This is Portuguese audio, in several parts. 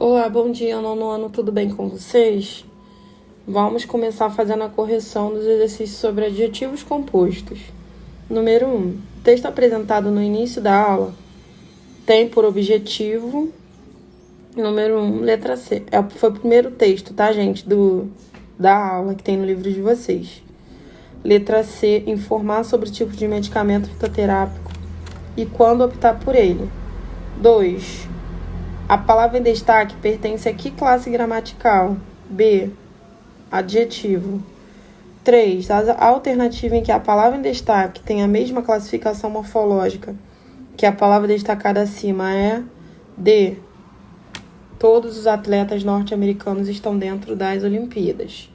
Olá, bom dia, nono ano, tudo bem com vocês? Vamos começar fazendo a correção dos exercícios sobre adjetivos compostos. Número 1. Texto apresentado no início da aula tem por objetivo... Número 1, letra C. Foi o primeiro texto, tá, gente, da aula que tem no livro de vocês. Letra C, informar sobre o tipo de medicamento fitoterápico e quando optar por ele. 2. A palavra em destaque pertence a que classe gramatical? B. Adjetivo. 3. A alternativa em que a palavra em destaque tem a mesma classificação morfológica que a palavra destacada acima é D. Todos os atletas norte-americanos estão dentro das Olimpíadas.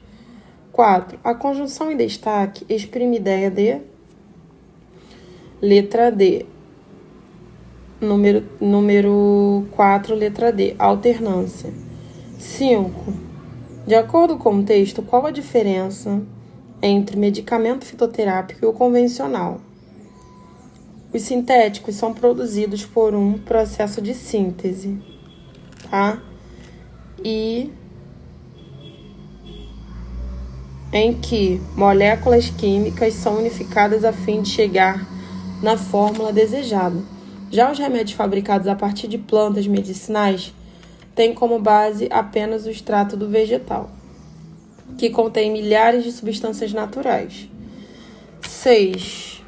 4. A conjunção em destaque exprime ideia de... Letra D. Número 4, letra D. Alternância. 5. De acordo com o texto, qual a diferença entre medicamento fitoterápico e o convencional? Os sintéticos são produzidos por um processo de síntese, tá? E em que moléculas químicas são unificadas a fim de chegar na fórmula desejada. Já os remédios fabricados a partir de plantas medicinais têm como base apenas o extrato do vegetal, que contém milhares de substâncias naturais. 6.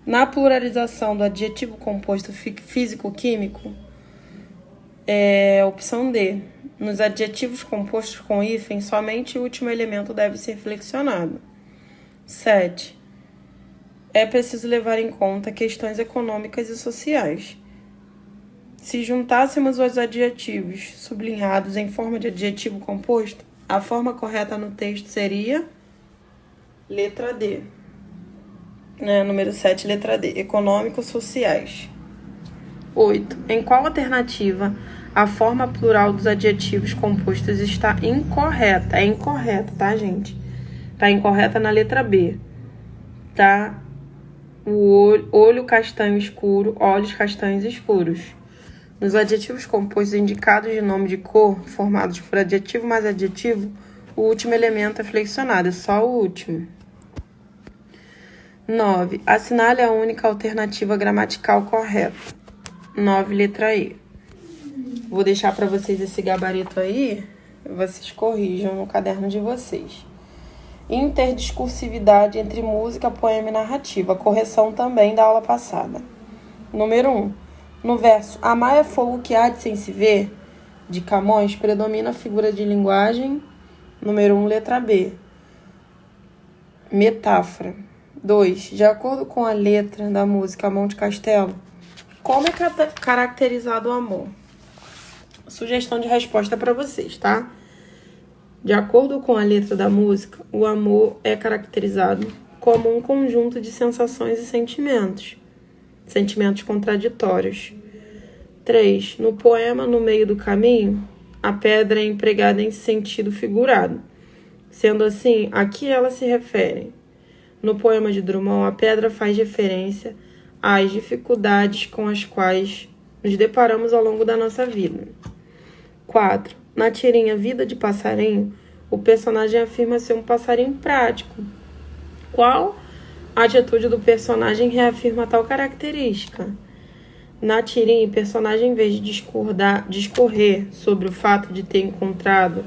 Na pluralização do adjetivo composto físico-químico, opção D. Nos adjetivos compostos com hífen, somente o último elemento deve ser flexionado. 7. É preciso levar em conta questões econômicas e sociais. Se juntássemos os adjetivos sublinhados em forma de adjetivo composto, a forma correta no texto seria letra D. Número 7, letra D. Econômico-sociais. 8. Em qual alternativa a forma plural dos adjetivos compostos está incorreta? É incorreta, tá, gente? Tá incorreta na letra B. Tá? O olho castanho escuro, olhos castanhos escuros. Nos adjetivos compostos indicados de nome de cor, formados por adjetivo mais adjetivo, o último elemento é flexionado, é só o último. 9. Assinale a única alternativa gramatical correta. 9, letra E. Vou deixar para vocês esse gabarito aí, vocês corrijam no caderno de vocês. Interdiscursividade entre música, poema e narrativa. Correção também da aula passada. Número 1. No verso Amar é fogo que arde sem se ver, de Camões, predomina a figura de linguagem. Número 1, letra B. Metáfora. 2. De acordo com a letra da música Monte Castelo, como é caracterizado o amor? Sugestão de resposta para vocês, tá? De acordo com a letra da música, o amor é caracterizado como um conjunto de sensações e sentimentos contraditórios. 3. No poema No Meio do Caminho, a pedra é empregada em sentido figurado. Sendo assim, a que ela se refere? No poema de Drummond, a pedra faz referência às dificuldades com as quais nos deparamos ao longo da nossa vida. 4. Na tirinha Vida de Passarinho, o personagem afirma ser um passarinho prático. Qual atitude do personagem reafirma tal característica? Na tirinha, o personagem, em vez de discorrer sobre o fato de ter encontrado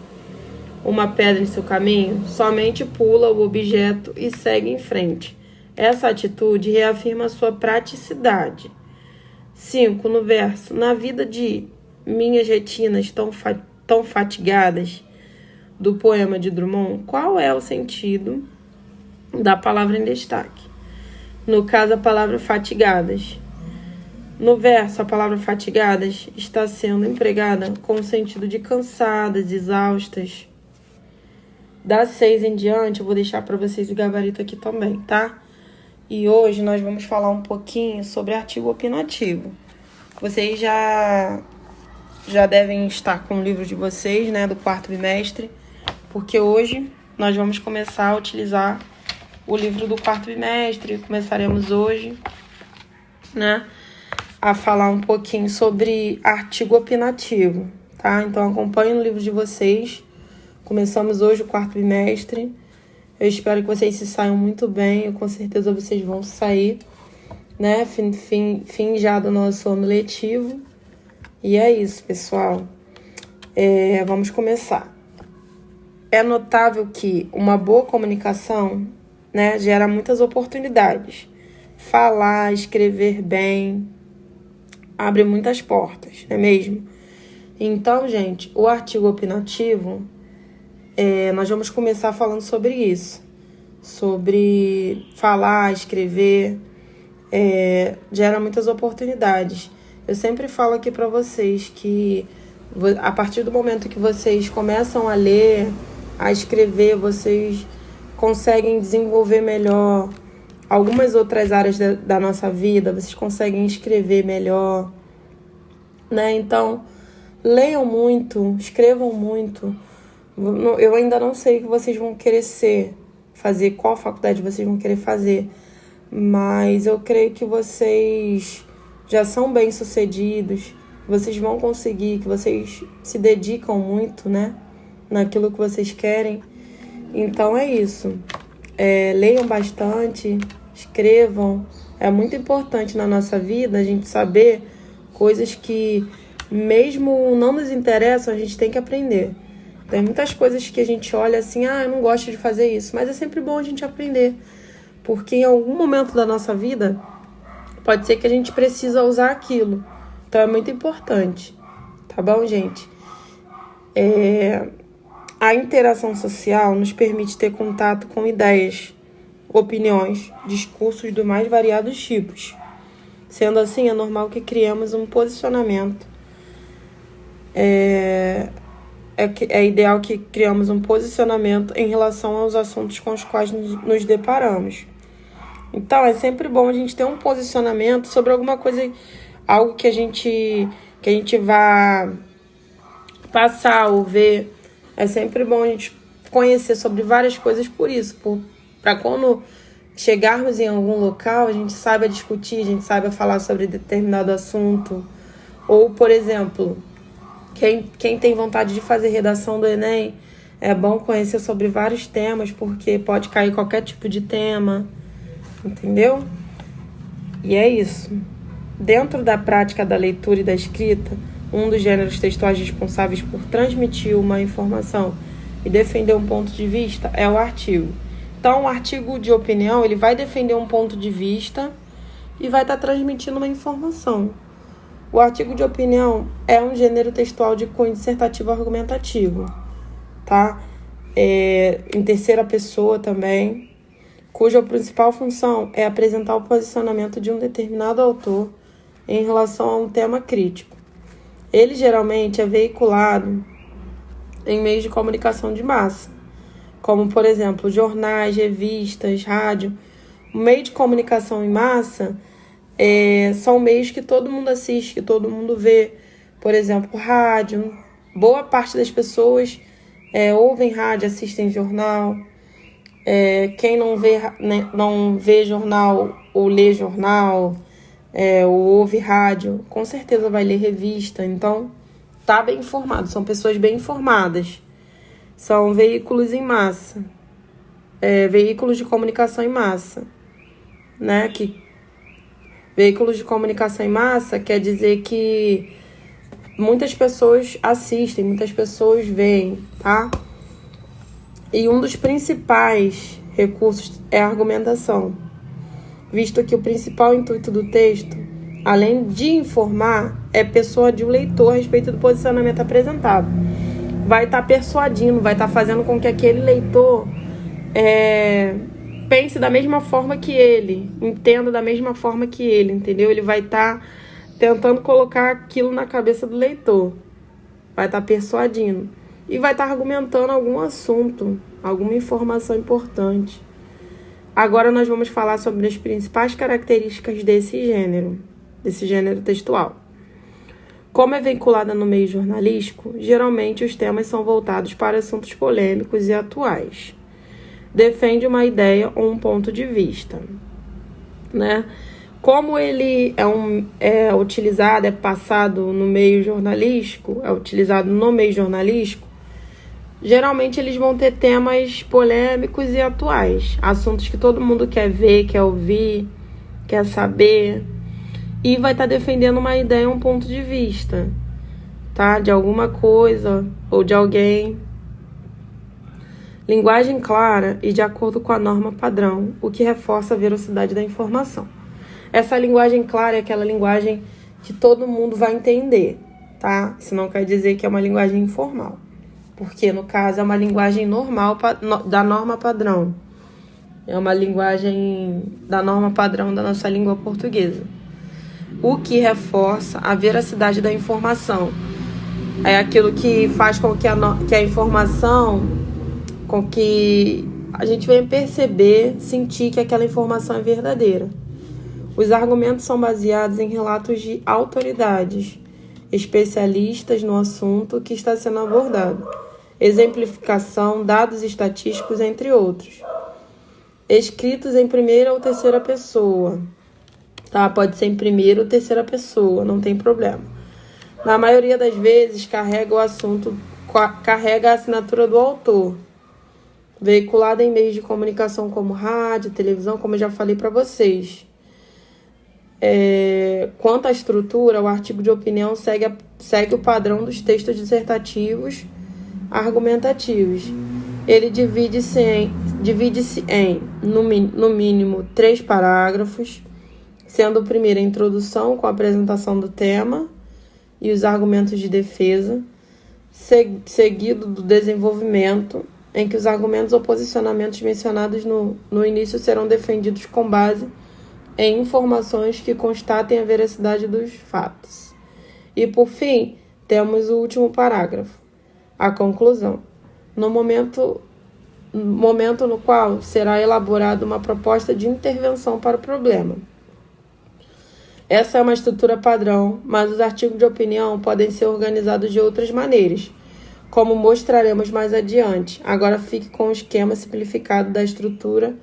uma pedra em seu caminho, somente pula o objeto e segue em frente. Essa atitude reafirma sua praticidade. 5. No verso Na vida de minhas retinas tão fatigadas, do poema de Drummond, qual é o sentido da palavra em destaque? No caso, a palavra fatigadas. No verso, a palavra fatigadas está sendo empregada com o sentido de cansadas, exaustas. Das 6 em diante, eu vou deixar para vocês o gabarito aqui também, tá? E hoje nós vamos falar um pouquinho sobre artigo opinativo. Vocês já devem estar com o livro de vocês, né, do 4º bimestre, porque hoje nós vamos começar a utilizar o livro do 4º bimestre, começaremos hoje, né, a falar um pouquinho sobre artigo opinativo, tá? Então acompanhe no livro de vocês. Começamos hoje o 4º bimestre. Eu espero que vocês se saiam muito bem. Com certeza vocês vão sair, né? Fim já do nosso ano letivo. E é isso, pessoal. Vamos começar. É notável que uma boa comunicação, né, gera muitas oportunidades. Falar, escrever bem, abre muitas portas, não é mesmo? Então, gente, o artigo opinativo, nós vamos começar falando sobre isso. Sobre falar, escrever, gera muitas oportunidades. Eu sempre falo aqui para vocês que a partir do momento que vocês começam a ler, a escrever, vocês conseguem desenvolver melhor algumas outras áreas da nossa vida, vocês conseguem escrever melhor, né? Então, leiam muito, escrevam muito. Eu ainda não sei o que vocês vão querer fazer, qual faculdade vocês vão querer fazer, mas eu creio que vocês já são bem-sucedidos, vocês vão conseguir, que vocês se dedicam muito, né, naquilo que vocês querem. Então é isso. Leiam bastante, escrevam. É muito importante na nossa vida a gente saber coisas que, mesmo não nos interessam, a gente tem que aprender. Tem muitas coisas que a gente olha assim, eu não gosto de fazer isso, mas é sempre bom a gente aprender, porque em algum momento da nossa vida pode ser que a gente precisa usar aquilo. Então é muito importante, tá bom, gente? A interação social nos permite ter contato com ideias, opiniões, discursos dos mais variados tipos. Sendo assim, é normal que criemos um posicionamento. É ideal que criamos um posicionamento em relação aos assuntos com os quais nos deparamos. Então, é sempre bom a gente ter um posicionamento sobre alguma coisa, algo que a gente vá passar ou ver. É sempre bom a gente conhecer sobre várias coisas por isso, para quando chegarmos em algum local, a gente saiba discutir, a gente saiba falar sobre determinado assunto. Ou, por exemplo, quem tem vontade de fazer redação do Enem, é bom conhecer sobre vários temas, porque pode cair qualquer tipo de tema, entendeu? E é isso. Dentro da prática da leitura e da escrita, um dos gêneros textuais responsáveis por transmitir uma informação e defender um ponto de vista é o artigo. Então, o artigo de opinião, ele vai defender um ponto de vista e vai estar transmitindo uma informação. O artigo de opinião é um gênero textual de cunho dissertativo argumentativo, tá? Em terceira pessoa também, cuja principal função é apresentar o posicionamento de um determinado autor em relação a um tema crítico. Ele geralmente é veiculado em meios de comunicação de massa, como, por exemplo, jornais, revistas, rádio. O meio de comunicação em massa são meios que todo mundo assiste, que todo mundo vê. Por exemplo, rádio. Boa parte das pessoas ouvem rádio, assistem jornal. Quem não vê jornal ou lê jornal, ou ouve rádio, com certeza vai ler revista. Então, tá bem informado. São pessoas bem informadas. São veículos em massa. Veículos de comunicação em massa, né? Veículos de comunicação em massa quer dizer que muitas pessoas assistem, muitas pessoas veem, tá? E um dos principais recursos é a argumentação, visto que o principal intuito do texto, além de informar, é persuadir o leitor a respeito do posicionamento apresentado. Vai estar persuadindo, vai estar fazendo com que aquele leitor pense da mesma forma que ele, entenda da mesma forma que ele, entendeu? Ele vai estar tentando colocar aquilo na cabeça do leitor, vai estar persuadindo e vai estar argumentando algum assunto, alguma informação importante. Agora nós vamos falar sobre as principais características desse gênero textual. Como é veiculada no meio jornalístico, geralmente os temas são voltados para assuntos polêmicos e atuais. Defende uma ideia ou um ponto de vista, né? Como ele é utilizado, é passado no meio jornalístico, é utilizado no meio jornalístico, geralmente eles vão ter temas polêmicos e atuais, assuntos que todo mundo quer ver, quer ouvir, quer saber, e vai estar defendendo uma ideia, um ponto de vista, tá? De alguma coisa ou de alguém. Linguagem clara e de acordo com a norma padrão, o que reforça a velocidade da informação. Essa linguagem clara é aquela linguagem que todo mundo vai entender, tá? Isso não quer dizer que é uma linguagem informal, porque no caso é uma linguagem normal da norma padrão. É uma linguagem da norma padrão da nossa língua portuguesa. O que reforça a veracidade da informação é aquilo que faz com que a informação, com que a gente venha perceber, sentir que aquela informação é verdadeira. Os argumentos são baseados em relatos de autoridades, especialistas no assunto que está sendo abordado, exemplificação, dados estatísticos, entre outros. Escritos em primeira ou terceira pessoa, tá? Pode ser em primeira ou terceira pessoa, não tem problema. Na maioria das vezes, carrega o assunto, carrega a assinatura do autor, veiculada em meios de comunicação como rádio, televisão, como eu já falei para vocês. Quanto à estrutura, o artigo de opinião segue o padrão dos textos dissertativos argumentativos. Ele divide-se em no mínimo 3 parágrafos, sendo o primeiro a introdução com a apresentação do tema e os argumentos de defesa, seguido do desenvolvimento, em que os argumentos ou posicionamentos mencionados no início serão defendidos com base em informações que constatem a veracidade dos fatos. E, por fim, temos o último parágrafo, a conclusão, no momento no qual será elaborada uma proposta de intervenção para o problema. Essa é uma estrutura padrão, mas os artigos de opinião podem ser organizados de outras maneiras, como mostraremos mais adiante. Agora fique com o esquema simplificado da estrutura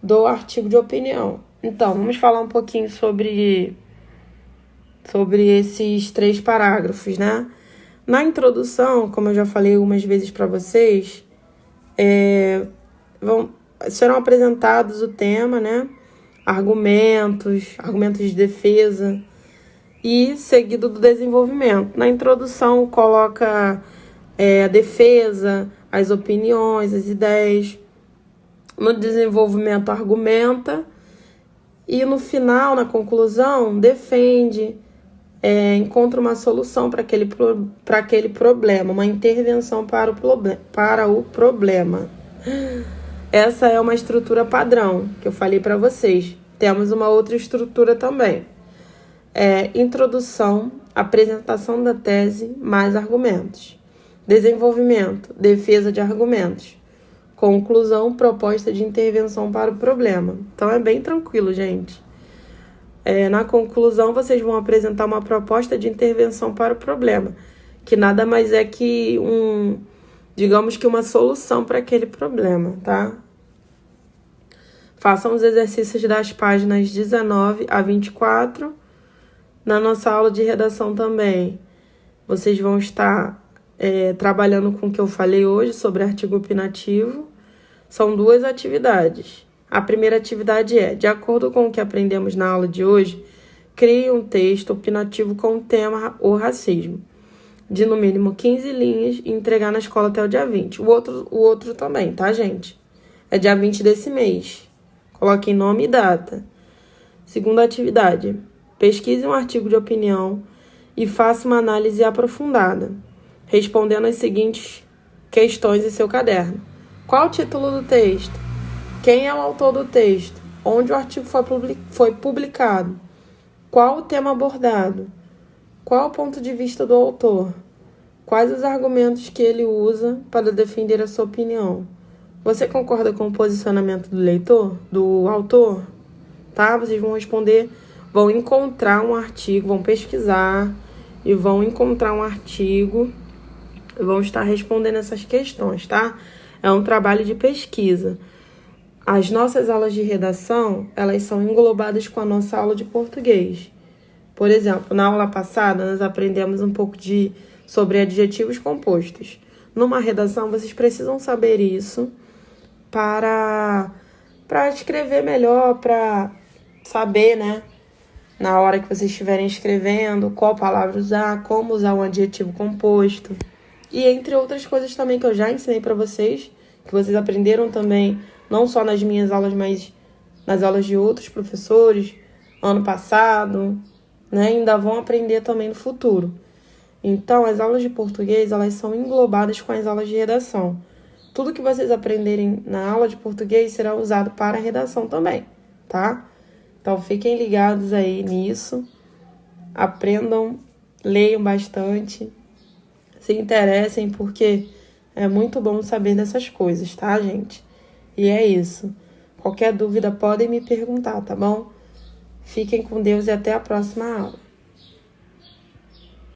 do artigo de opinião. Então, vamos falar um pouquinho sobre esses 3 parágrafos, né? Na introdução, como eu já falei algumas vezes para vocês, serão apresentados o tema, né? Argumentos de defesa e seguido do desenvolvimento. Na introdução, coloca a defesa, as opiniões, as ideias. No desenvolvimento, argumenta. E no final, na conclusão, defende, encontra uma solução para aquele problema, uma intervenção para o problema. Essa é uma estrutura padrão que eu falei para vocês. Temos uma outra estrutura também. Introdução, apresentação da tese, mais argumentos. Desenvolvimento, defesa de argumentos. Conclusão, proposta de intervenção para o problema. Então, é bem tranquilo, gente. Na conclusão, vocês vão apresentar uma proposta de intervenção para o problema, que nada mais é que uma solução para aquele problema, tá? Façam os exercícios das páginas 19 a 24. Na nossa aula de redação também, vocês vão estar trabalhando com o que eu falei hoje sobre artigo opinativo. São 2 atividades. A primeira atividade é, de acordo com o que aprendemos na aula de hoje, crie um texto opinativo com o tema o racismo, de no mínimo 15 linhas e entregar na escola até o dia 20. O outro também, tá, gente? É dia 20 desse mês. Coloquem nome e data. Segunda atividade, pesquise um artigo de opinião e faça uma análise aprofundada, respondendo as seguintes questões em seu caderno. Qual o título do texto? Quem é o autor do texto? Onde o artigo foi publicado? Qual o tema abordado? Qual o ponto de vista do autor? Quais os argumentos que ele usa para defender a sua opinião? Você concorda com o posicionamento do leitor, do autor? Tá? Vocês vão responder, vão encontrar um artigo, vão pesquisar e vão encontrar um artigo e vão estar respondendo essas questões, tá? É um trabalho de pesquisa. As nossas aulas de redação, elas são englobadas com a nossa aula de português. Por exemplo, na aula passada, nós aprendemos um pouco sobre adjetivos compostos. Numa redação, vocês precisam saber isso para escrever melhor, para saber, né, na hora que vocês estiverem escrevendo, qual palavra usar, como usar um adjetivo composto. E entre outras coisas também que eu já ensinei para vocês, que vocês aprenderam também, não só nas minhas aulas, mas nas aulas de outros professores, ano passado, né, ainda vão aprender também no futuro. Então, as aulas de português, elas são englobadas com as aulas de redação. Tudo que vocês aprenderem na aula de português será usado para a redação também, tá? Então, fiquem ligados aí nisso. Aprendam, leiam bastante, se interessem, porque é muito bom saber dessas coisas, tá, gente? E é isso. Qualquer dúvida podem me perguntar, tá bom? Fiquem com Deus e até a próxima aula.